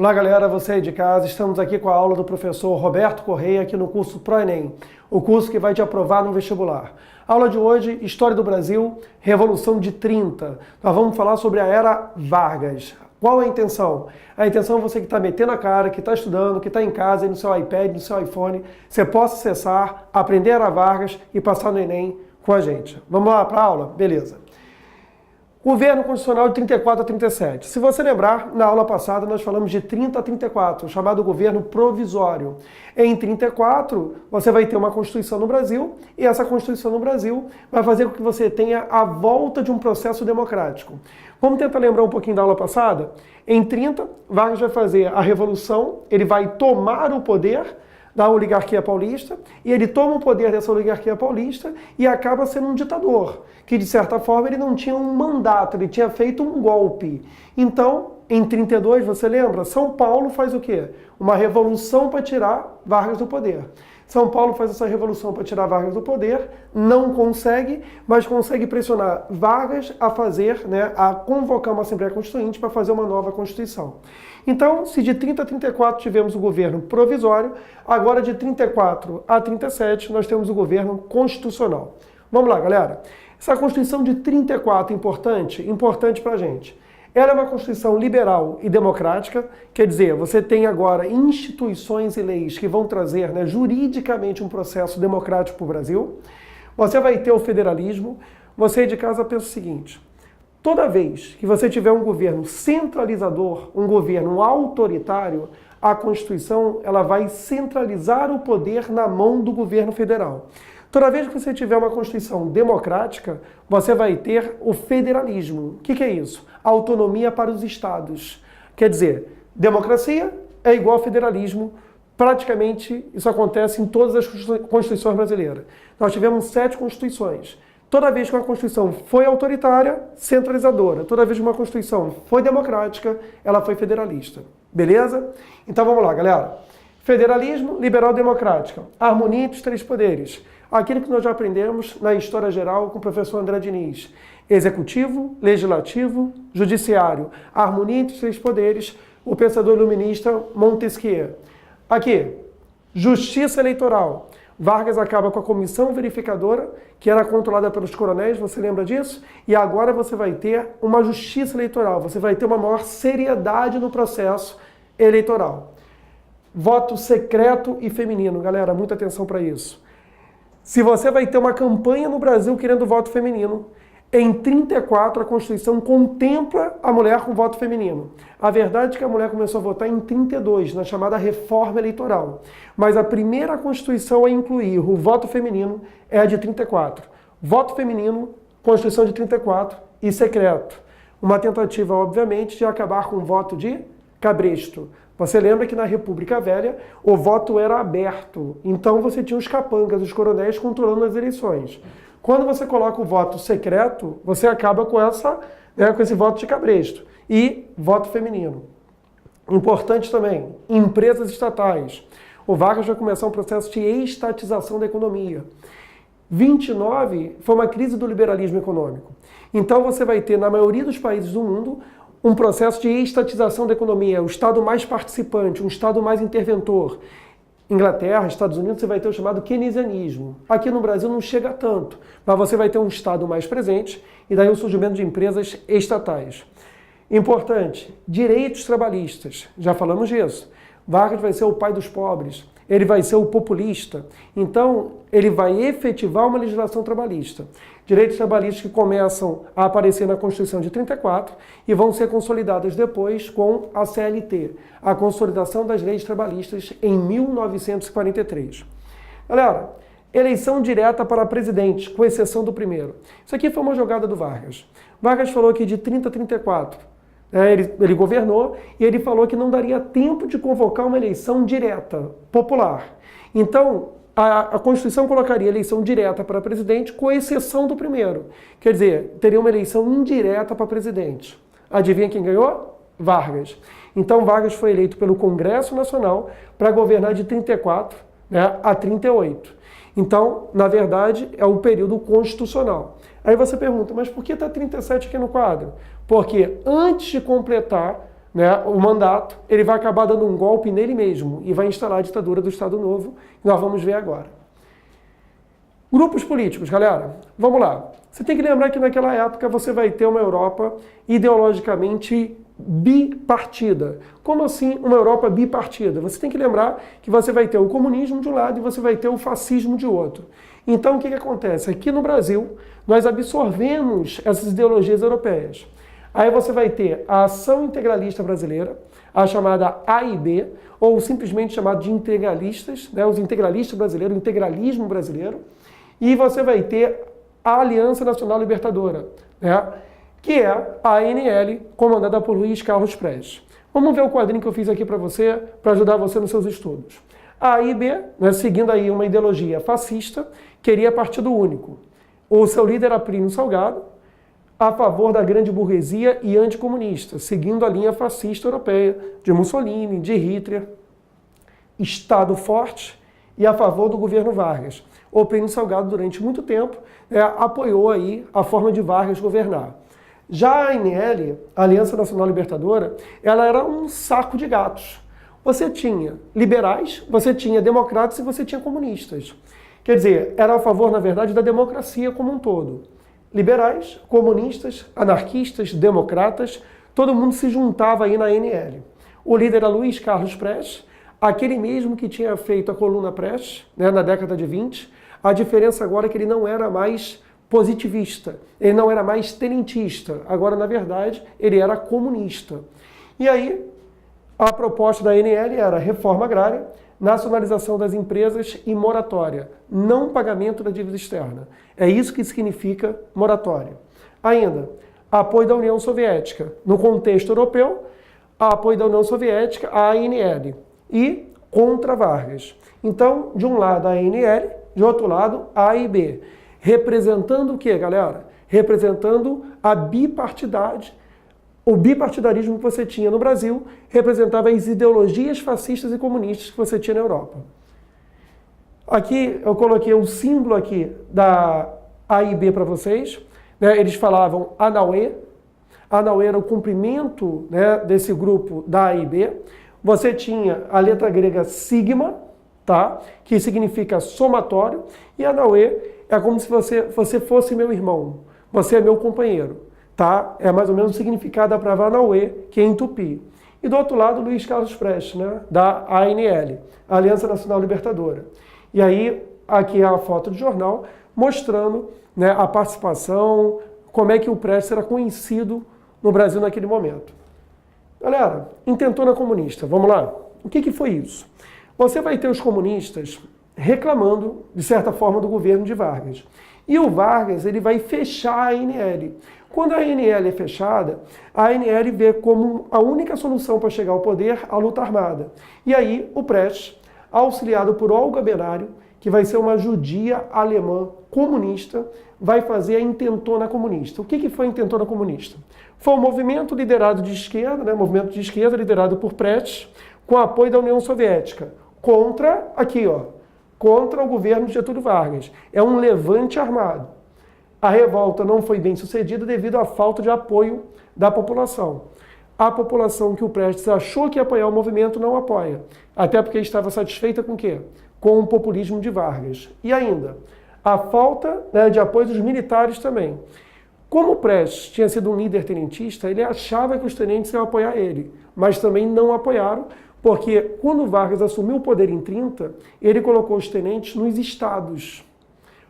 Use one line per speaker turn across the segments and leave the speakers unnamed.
Olá galera, você aí de casa, estamos aqui com a aula do professor Roberto Correia aqui no curso ProEnem, o curso que vai te aprovar no vestibular. A aula de hoje, História do Brasil, Revolução de 30. Nós vamos falar sobre a Era Vargas. Qual é a intenção? A intenção é você que está metendo a cara, que está estudando, que está em casa, aí no seu iPad, no seu iPhone, você possa acessar, aprender a Era Vargas e passar no Enem com a gente. Vamos lá para a aula? Beleza. Governo Constitucional de 34 a 37. Se você lembrar, na aula passada nós falamos de 30 a 34, o chamado governo provisório. Em 34, você vai ter uma Constituição no Brasil, e essa Constituição no Brasil vai fazer com que você tenha a volta de um processo democrático. Vamos tentar lembrar um pouquinho da aula passada? Em 30, Vargas vai fazer a Revolução, ele vai tomar o poder da oligarquia paulista, e ele toma o poder dessa oligarquia paulista e acaba sendo um ditador, que de certa forma ele não tinha um mandato, ele tinha feito um golpe. Então, em 32, você lembra? São Paulo faz o quê? Uma revolução para tirar Vargas do poder. São Paulo faz essa revolução para tirar Vargas do poder, não consegue, mas consegue pressionar Vargas a fazer, a convocar uma Assembleia Constituinte para fazer uma nova Constituição. Então, se de 30 a 34 tivemos o governo provisório, agora de 34 a 37 nós temos o governo constitucional. Vamos lá, galera. Essa Constituição de 34 importante? Importante para a gente. Ela é uma Constituição liberal e democrática, quer dizer, você tem agora instituições e leis que vão trazer juridicamente um processo democrático para o Brasil. Você vai ter o federalismo. Você aí de casa pensa o seguinte: toda vez que você tiver um governo centralizador, um governo autoritário, a Constituição ela vai centralizar o poder na mão do governo federal. Toda vez que você tiver uma Constituição democrática, você vai ter o federalismo. O que é isso? Autonomia para os estados. Quer dizer, democracia é igual ao federalismo. Praticamente isso acontece em todas as constituições brasileiras. Nós tivemos 7 constituições. Toda vez que uma Constituição foi autoritária, centralizadora. Toda vez que uma Constituição foi democrática, ela foi federalista. Beleza? Então vamos lá, galera. Federalismo, liberal democrática. Harmonia entre os 3 poderes. Aquilo que nós já aprendemos na História Geral com o professor André Diniz. Executivo, Legislativo, Judiciário. Harmonia entre os 3 poderes. O pensador iluminista Montesquieu. Aqui, Justiça Eleitoral. Vargas acaba com a comissão verificadora, que era controlada pelos coronéis, você lembra disso? E agora você vai ter uma justiça eleitoral, você vai ter uma maior seriedade no processo eleitoral. Voto secreto e feminino, galera, muita atenção para isso. Se você vai ter uma campanha no Brasil querendo voto feminino, em 34 a Constituição contempla a mulher com voto feminino. A verdade é que a mulher começou a votar em 32, na chamada reforma eleitoral. Mas a primeira Constituição a incluir o voto feminino é a de 34. Voto feminino, Constituição de 34 e secreto. Uma tentativa, obviamente, de acabar com o voto de cabresto. Você lembra que na República Velha o voto era aberto, então você tinha os capangas, os coronéis controlando as eleições. Quando você coloca o voto secreto, você acaba com esse voto de cabresto. E voto feminino. Importante também, empresas estatais. O Vargas vai começar um processo de estatização da economia. 29 foi uma crise do liberalismo econômico. Então você vai ter, na maioria dos países do mundo, um processo de estatização da economia, o Estado mais participante, um Estado mais interventor. Inglaterra, Estados Unidos, você vai ter o chamado keynesianismo. Aqui no Brasil não chega tanto, mas você vai ter um Estado mais presente e daí o surgimento de empresas estatais. Importante, direitos trabalhistas, já falamos disso. Vargas vai ser o pai dos pobres, ele vai ser o populista, então ele vai efetivar uma legislação trabalhista. Direitos trabalhistas que começam a aparecer na Constituição de 34 e vão ser consolidados depois com a CLT, a Consolidação das Leis Trabalhistas, em 1943. Galera, eleição direta para presidente, com exceção do primeiro. Isso aqui foi uma jogada do Vargas. Vargas falou que de 30 a 34, ele governou e ele falou que não daria tempo de convocar uma eleição direta, popular. Então, a Constituição colocaria eleição direta para presidente, com exceção do primeiro. Quer dizer, teria uma eleição indireta para presidente. Adivinha quem ganhou? Vargas. Então, Vargas foi eleito pelo Congresso Nacional para governar de 34 a 38. Então, na verdade, é o período constitucional. Aí você pergunta, mas por que está 37 aqui no quadro? Porque antes de completar né, o mandato, ele vai acabar dando um golpe nele mesmo e vai instalar a ditadura do Estado Novo, que nós vamos ver agora. Grupos políticos, galera, vamos lá. Você tem que lembrar que naquela época você vai ter uma Europa ideologicamente bipartida. Como assim uma Europa bipartida? Você tem que lembrar que você vai ter o comunismo de um lado e você vai ter o fascismo de outro. Então o que acontece? Aqui no Brasil, nós absorvemos essas ideologias europeias. Aí você vai ter a Ação Integralista Brasileira, a chamada AIB, ou simplesmente chamada de integralistas, né, os integralistas brasileiros, o integralismo brasileiro. E você vai ter a Aliança Nacional Libertadora, né, que é a ANL, comandada por Luiz Carlos Prestes. Vamos ver o quadrinho que eu fiz aqui para você, para ajudar você nos seus estudos. A AIB, né, seguindo aí uma ideologia fascista, queria partido único. O seu líder era Plínio Salgado, a favor da grande burguesia e anticomunista, seguindo a linha fascista europeia de Mussolini, de Hitler, Estado forte e a favor do governo Vargas. O Plínio Salgado, durante muito tempo, apoiou aí a forma de Vargas governar. Já a ANL, a Aliança Nacional Libertadora, ela era um saco de gatos. Você tinha liberais, você tinha democratas e você tinha comunistas. Quer dizer, era a favor, na verdade, da democracia como um todo. Liberais, comunistas, anarquistas, democratas, todo mundo se juntava aí na ANL. O líder era Luiz Carlos Prestes, aquele mesmo que tinha feito a coluna Prestes, né, na década de 20. A diferença agora é que ele não era mais positivista, ele não era mais tenentista, agora, na verdade, ele era comunista. E aí, a proposta da ANL era reforma agrária, nacionalização das empresas e moratória, não pagamento da dívida externa. É isso que significa moratória. Ainda, apoio da União Soviética. No contexto europeu, apoio da União Soviética à ANL e contra Vargas. Então, de um lado a ANL, de outro lado a AIB. Representando o quê, galera? Representando a bipartidade. O bipartidarismo que você tinha no Brasil representava as ideologias fascistas e comunistas que você tinha na Europa. Aqui eu coloquei o símbolo aqui da AIB para vocês. Né? Eles falavam Anauê. Anauê era o cumprimento, né, desse grupo da AIB. Você tinha a letra grega sigma, tá? Que significa somatório. E Anauê é como se você fosse meu irmão. Você é meu companheiro. Tá? É mais ou menos o significado da palavra Anauê, que é em tupi. E do outro lado, Luiz Carlos Prestes, né? Da ANL, Aliança Nacional Libertadora. E aí, aqui é a foto do jornal, mostrando, né, a participação, como é que o Prestes era conhecido no Brasil naquele momento. Galera, intentona comunista, vamos lá? O que foi isso? Você vai ter os comunistas reclamando, de certa forma, do governo de Vargas. E o Vargas, ele vai fechar a ANL. Quando a ANL é fechada, a ANL vê como a única solução para chegar ao poder a luta armada. E aí o Prestes, auxiliado por Olga Benário, que vai ser uma judia alemã comunista, vai fazer a intentona comunista. O que foi a intentona comunista? Foi um movimento liderado de esquerda, né, movimento de esquerda liderado por Prestes, com apoio da União Soviética, contra, aqui ó, contra o governo de Getúlio Vargas. É um levante armado. A revolta não foi bem sucedida devido à falta de apoio da população. A população que o Prestes achou que ia apoiar o movimento não apoia. Até porque estava satisfeita com o quê? Com o populismo de Vargas. E ainda, a falta, né, de apoio dos militares também. Como o Prestes tinha sido um líder tenentista, ele achava que os tenentes iam apoiar ele, mas também não apoiaram, porque quando Vargas assumiu o poder em 30, ele colocou os tenentes nos estados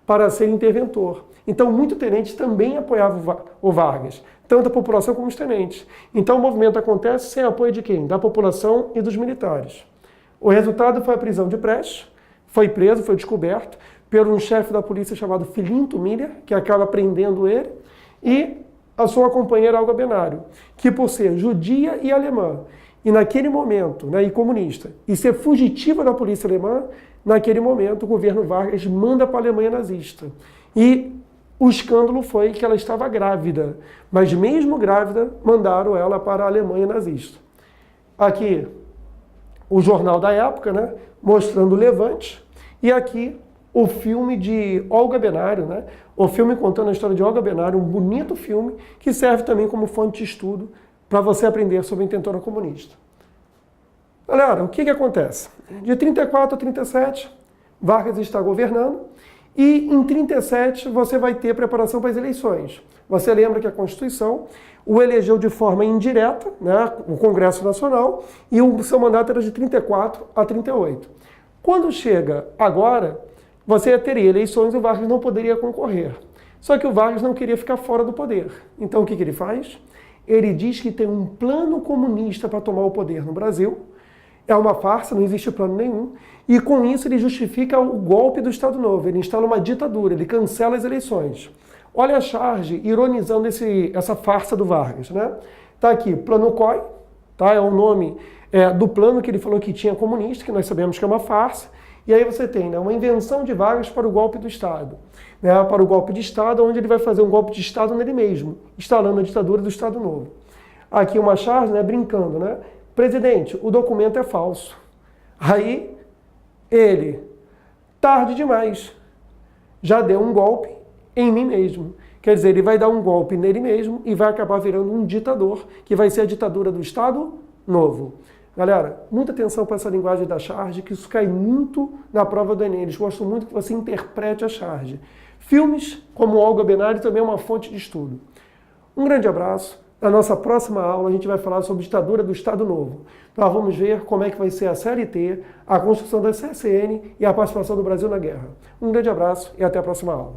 para ser interventor. Então, muitos tenentes também apoiavam o Vargas, tanto a população como os tenentes. Então, o movimento acontece sem apoio de quem? Da população e dos militares. O resultado foi a prisão de Prestes, foi preso, foi descoberto por um chefe da polícia chamado Filinto Miller, que acaba prendendo ele, e a sua companheira Olga Benário, que por ser judia e alemã, e naquele momento, né, e comunista, e ser fugitiva da polícia alemã, naquele momento o governo Vargas manda para a Alemanha nazista. E o escândalo foi que ela estava grávida, mas mesmo grávida, mandaram ela para a Alemanha nazista. Aqui, o jornal da época, né, mostrando o levante, e aqui o filme de Olga Benário, né, o filme contando a história de Olga Benário, um bonito filme, que serve também como fonte de estudo para você aprender sobre a intentona comunista. Galera, o que acontece? De 34 a 37, Vargas está governando, e em 37 você vai ter preparação para as eleições. Você lembra que a Constituição o elegeu de forma indireta, né, o Congresso Nacional, e o seu mandato era de 34 a 38. Quando chega agora, você teria eleições e o Vargas não poderia concorrer. Só que o Vargas não queria ficar fora do poder. Então o que ele faz? Ele diz que tem um plano comunista para tomar o poder no Brasil. É uma farsa, não existe plano nenhum. E com isso ele justifica o golpe do Estado Novo. Ele instala uma ditadura, ele cancela as eleições. Olha a charge ironizando essa farsa do Vargas, né? Tá aqui, Plano COI, tá? É o nome do plano que ele falou que tinha comunista, que nós sabemos que é uma farsa. E aí você tem, né, uma invenção de Vargas para o golpe do Estado. Né, para o golpe de Estado, onde ele vai fazer um golpe de Estado nele mesmo, instalando a ditadura do Estado Novo. Aqui uma charge, né, brincando, né? Presidente, o documento é falso. Aí, ele, tarde demais, já deu um golpe em mim mesmo. Quer dizer, ele vai dar um golpe nele mesmo e vai acabar virando um ditador, que vai ser a ditadura do Estado Novo. Galera, muita atenção para essa linguagem da charge, que isso cai muito na prova do Enem. Eles gostam muito que você interprete a charge. Filmes como Olga Benário também é uma fonte de estudo. Um grande abraço. Na nossa próxima aula a gente vai falar sobre ditadura do Estado Novo. Nós vamos ver como é que vai ser a CLT, a construção da CSN e a participação do Brasil na guerra. Um grande abraço e até a próxima aula.